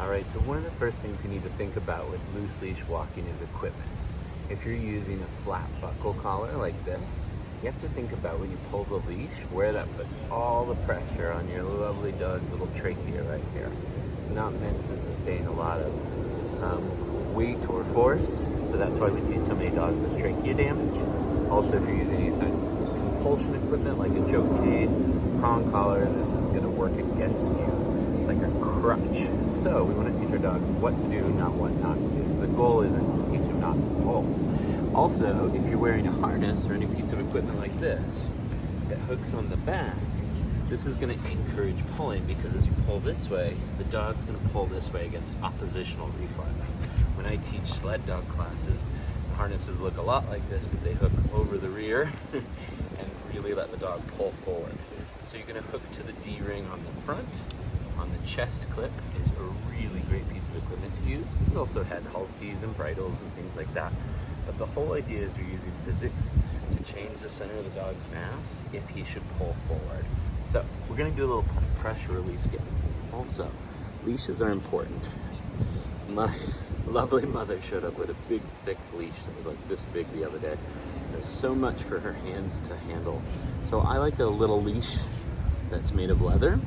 Alright, so one of the first things you need to think about with loose leash walking is equipment. If you're using a flat buckle collar like this, you have to think about when you pull the leash, where that puts all the pressure on your lovely dog's little trachea right here. It's not meant to sustain a lot of weight or force, so that's why we see so many dogs with trachea damage. Also, if you're using any kind of compulsion equipment like a choke chain, prong collar, this is going to work against you. It's like a crutch. So we want to teach our dogs what to do, not what not to do. So the goal isn't to teach them not to pull. Also, if you're wearing a harness or any piece of equipment like this that hooks on the back, this is going to encourage pulling, because as you pull this way, the dog's going to pull this way against oppositional reflex. When I teach sled dog classes, the harnesses look a lot like this, but they hook over the rear and really let the dog pull forward. So you're going to hook to the D-ring on the front. On the chest clip is a really great piece of equipment to use. There's also head halties and bridles and things like that. But the whole idea is you're using physics to change the center of the dog's mass if he should pull forward. So we're going to do a little pressure release game. Also, leashes are important. My lovely mother showed up with a big, thick leash that was like this big the other day. There's so much for her hands to handle. So I like a little leash that's made of leather.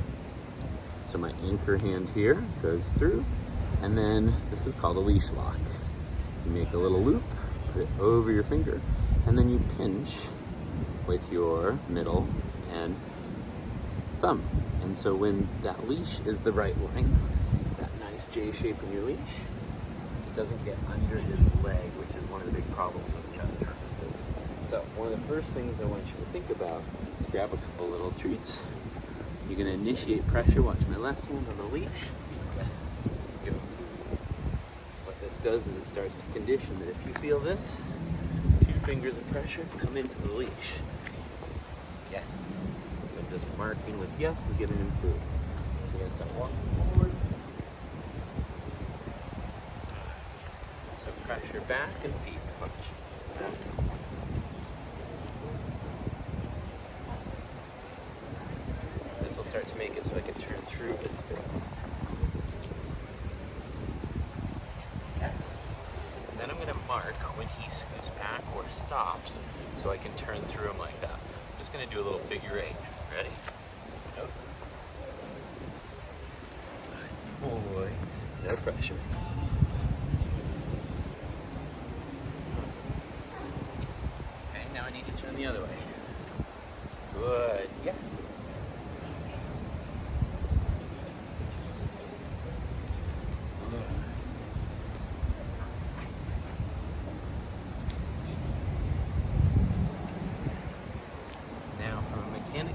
So my anchor hand here goes through, and then this is called a leash lock. You make a little loop, put it over your finger, and then you pinch with your middle and thumb. And so when that leash is the right length, that nice J shape in your leash, it doesn't get under his leg, which is one of the big problems with chest harnesses. So one of the first things I want you to think about is grab a couple little treats. You're going to initiate pressure. Watch my left hand on the leash. Yes. Good. What this does is it starts to condition that if you feel this, 2 fingers of pressure come into the leash. Yes. So just marking with yes and giving him food. So you're going to start walking forward. So pressure back and feet punch. Back. Start to make it so I can turn through this bit. Yes. And then I'm going to mark when he scoots back or stops so I can turn through him like that. I'm just going to do a little figure 8. Ready? Nope. Good boy. No pressure. Okay, now I need to turn the other way. Good. Yeah.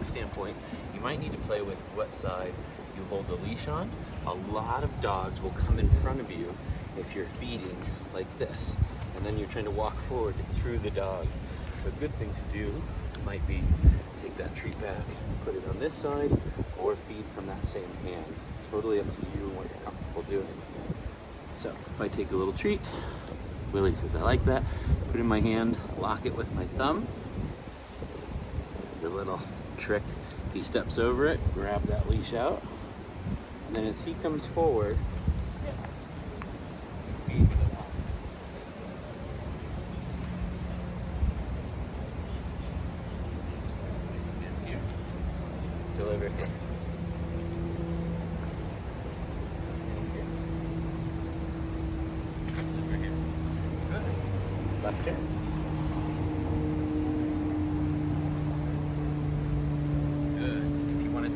Standpoint, you might need to play with what side you hold the leash on. A lot of dogs will come in front of you if you're feeding like this, and then you're trying to walk forward through the dog. So a good thing to do might be take that treat back, put it on this side, or feed from that same hand. Totally up to you and what you're comfortable doing. So if I take a little treat, Willie says I like that, put it in my hand, lock it with my thumb. The little trick, he steps over it, grab that leash out, and then as he comes forward, feed to the top. Here. Deliver here. And here. Deliver here. Good. Left hand.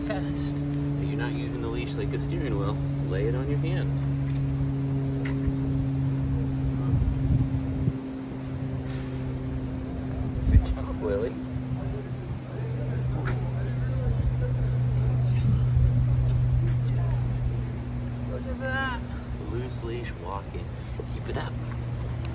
Test that you're not using the leash like a steering wheel, lay it on your hand. Good job, Willie. Look at that. Loose leash walking. Keep it up.